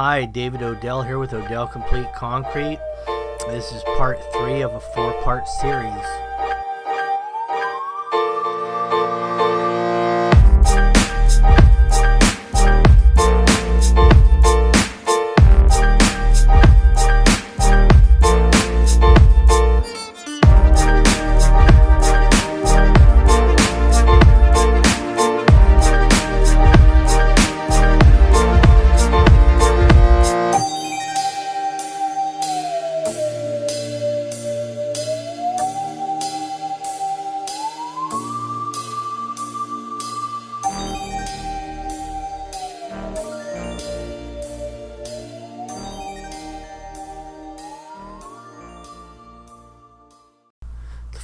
Hi, David Odell here with Odell Complete Concrete. This is part 3 of a 4-part series.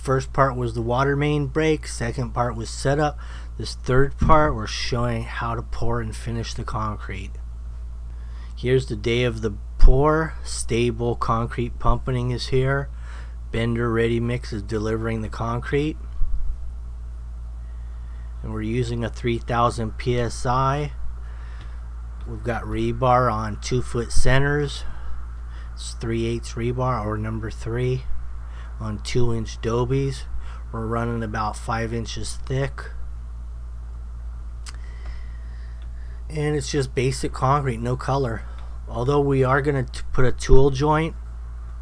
First part was the water main break, second part was setup. This third part we're showing how to pour and finish the concrete. Here's the day of the pour. Stable concrete pumping is here. Bender Ready Mix is delivering the concrete. And we're using a 3000 psi. We've got rebar on 2-foot centers. It's 3/8 rebar or number 3. On 2-inch dobies. We're running about 5 inches thick, and it's just basic concrete, no color. Although we are going to put a tool joint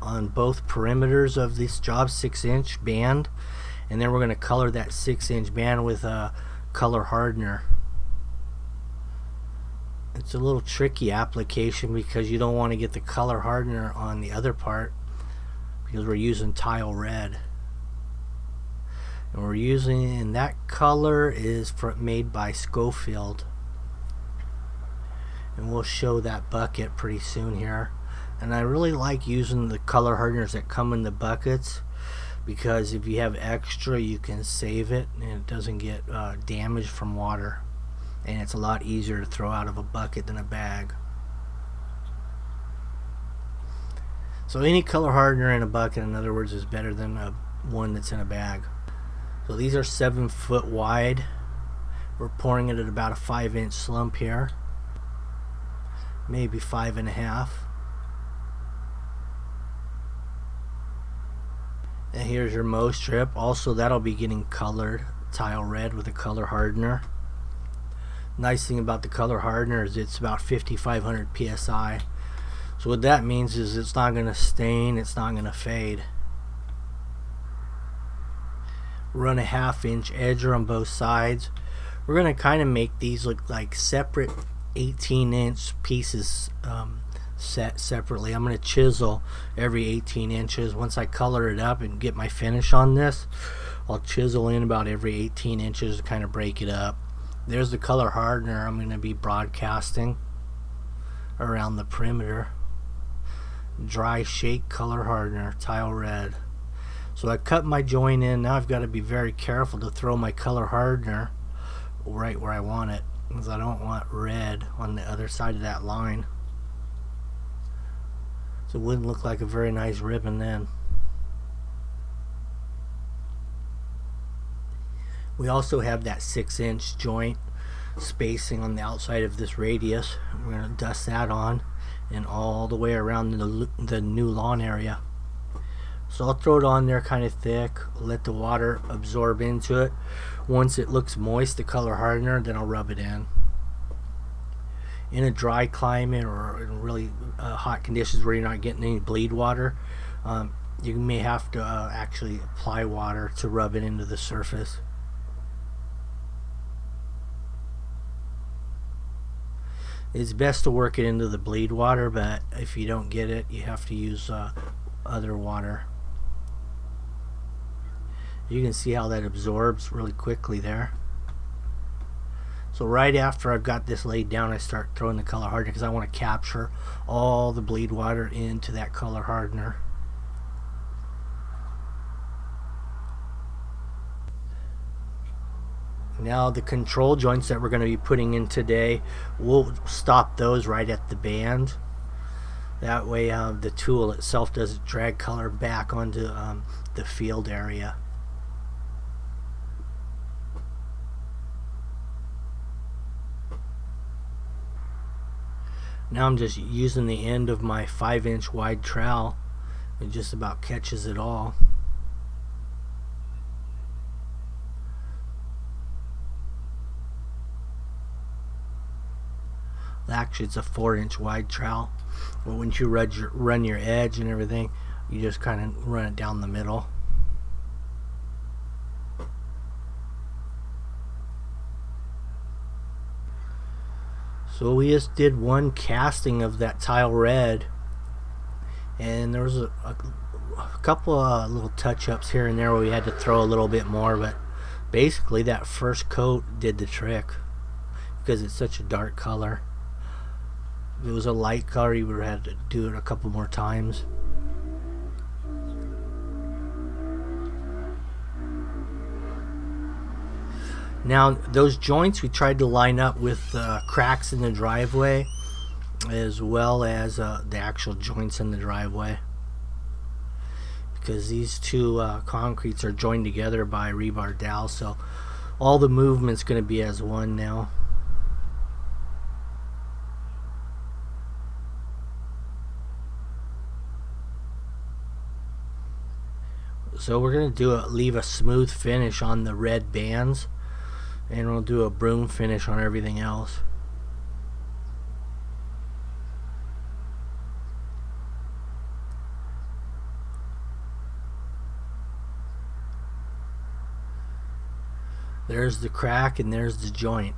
on both perimeters of this job, 6-inch band, and then we're going to color that 6-inch band with a color hardener. It's a little tricky application because you don't want to get the color hardener on the other part, because we're using tile red, and we're using, and that color is made by Schofield, and we'll show that bucket pretty soon here. And I really like using the color hardeners that come in the buckets, because if you have extra you can save it and it doesn't get damaged from water, and it's a lot easier to throw out of a bucket than a bag. So any color hardener in a bucket, in other words, is better than one that's in a bag. So these are 7 foot wide. We're pouring it at about a 5-inch slump here, maybe 5.5. And here's your Mo strip. Also, that'll be getting colored tile red with a color hardener. Nice thing about the color hardener is it's about 5500 psi. So what that means is it's not going to stain, it's not going to fade. Run a 1/2-inch edger on both sides. We're going to kind of make these look like separate 18-inch pieces, set separately. I'm going to chisel every 18 inches. Once I color it up and get my finish on this, I'll chisel in about every 18 inches to kind of break it up. There's the color hardener I'm going to be broadcasting around the perimeter. Dry shake color hardener, tile red. So I cut my joint in. Now I've got to be very careful to throw my color hardener right where I want it, because I don't want red on the other side of that line, so it wouldn't look like a very nice ribbon then. We also have that 6-inch joint spacing on the outside of this radius. We're going to dust that on and all the way around the new lawn area. So I'll throw it on there kind of thick, let the water absorb into it. Once it looks moist, the color hardener, then I'll rub it in. In a dry climate or in really hot conditions where you're not getting any bleed water, you may have to actually apply water to rub it into the surface. It's best to work it into the bleed water, but if you don't get it, you have to use other water. You can see how that absorbs really quickly there. So right after I've got this laid down, I start throwing the color hardener, because I want to capture all the bleed water into that color hardener. Now the control joints that we're going to be putting in today, we'll stop those right at the band. That way the tool itself doesn't drag color back onto the field area. Now I'm just using the end of my 5-inch wide trowel. It just about catches it all. Actually, it's a 4-inch wide trowel. But once you run your edge and everything, you just kind of run it down the middle. So we just did one casting of that tile red, and there was a couple of little touch-ups here and there where we had to throw a little bit more, but basically that first coat did the trick because it's such a dark color. If it was a light color, you would have had to do it a couple more times. Now those joints we tried to line up with cracks in the driveway, as well as the actual joints in the driveway, because these two concretes are joined together by rebar dowel, so all the movement's going to be as one now. So we're going to leave a smooth finish on the red bands, and we'll do a broom finish on everything else. There's the crack and there's the joint.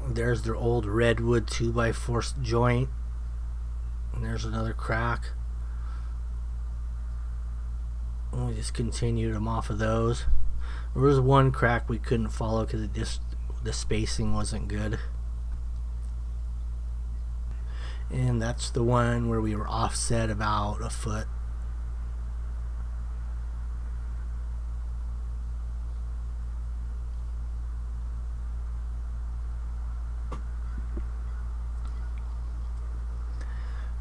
There's their old redwood 2x4 joint, and there's another crack. And we just continued them off of those. There was one crack we couldn't follow because the spacing wasn't good. And that's the one where we were offset about a foot.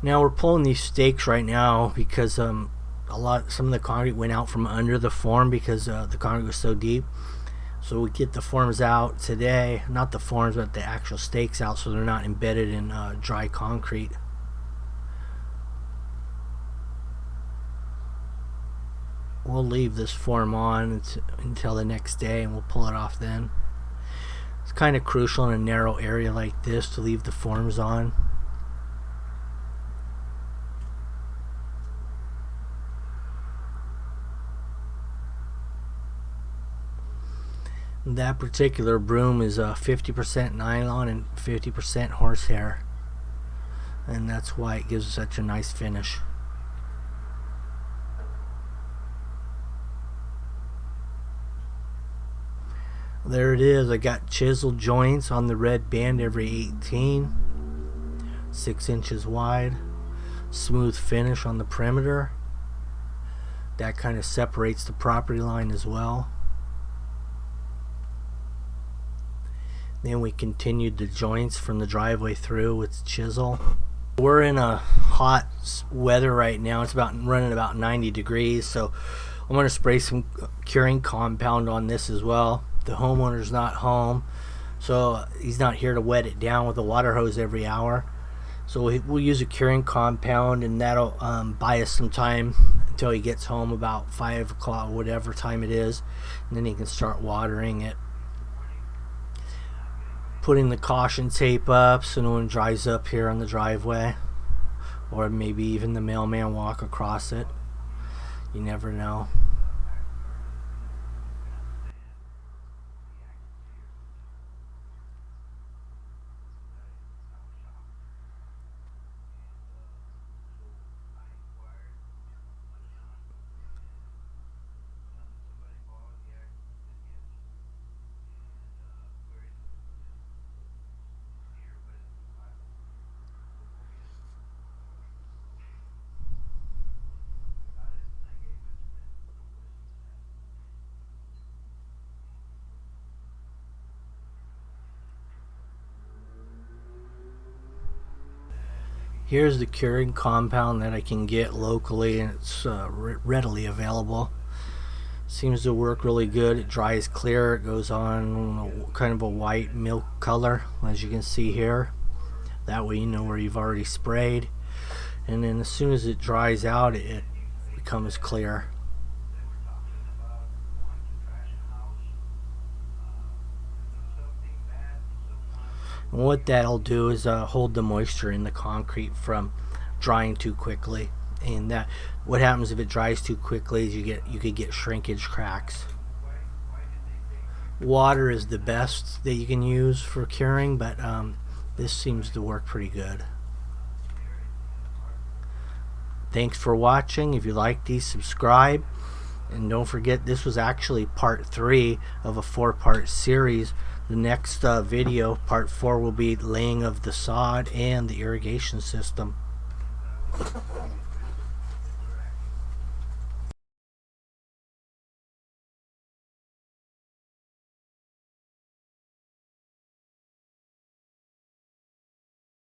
Now we're pulling these stakes right now because some of the concrete went out from under the form because the concrete was so deep. So we get the forms out today, not the forms but the actual stakes out, so they're not embedded in dry concrete. We'll leave this form on until the next day, and we'll pull it off then. It's kind of crucial in a narrow area like this to leave the forms on. That particular broom is 50% nylon and 50% horsehair, and that's why it gives such a nice finish. There it is. I got chiseled joints on the red band every 18, 6 inches wide, smooth finish on the perimeter. That kind of separates the property line as well. Then we continued the joints from the driveway through with chisel. We're in a hot weather right now. It's running about 90 degrees, so I'm going to spray some curing compound on this as well. The homeowner's not home, so he's not here to wet it down with a water hose every hour. So we'll use a curing compound, and that'll buy us some time until he gets home about 5 o'clock, whatever time it is, and then he can start watering it. Putting the caution tape up so no one drives up here on the driveway, or maybe even the mailman walk across it. You never know. Here's the curing compound that I can get locally, and it's readily available. Seems to work really good. It dries clear. It goes on kind of a white milk color, as you can see here. That way you know where you've already sprayed. And then as soon as it dries out, it becomes clear. And what that'll do is hold the moisture in the concrete from drying too quickly. And that, what happens if it dries too quickly is you could get shrinkage cracks. Water is the best that you can use for curing, but this seems to work pretty good. Thanks for watching. If you like these, subscribe. And don't forget, this was actually part 3 of a 4-part series. The next video, part 4, will be laying of the sod and the irrigation system.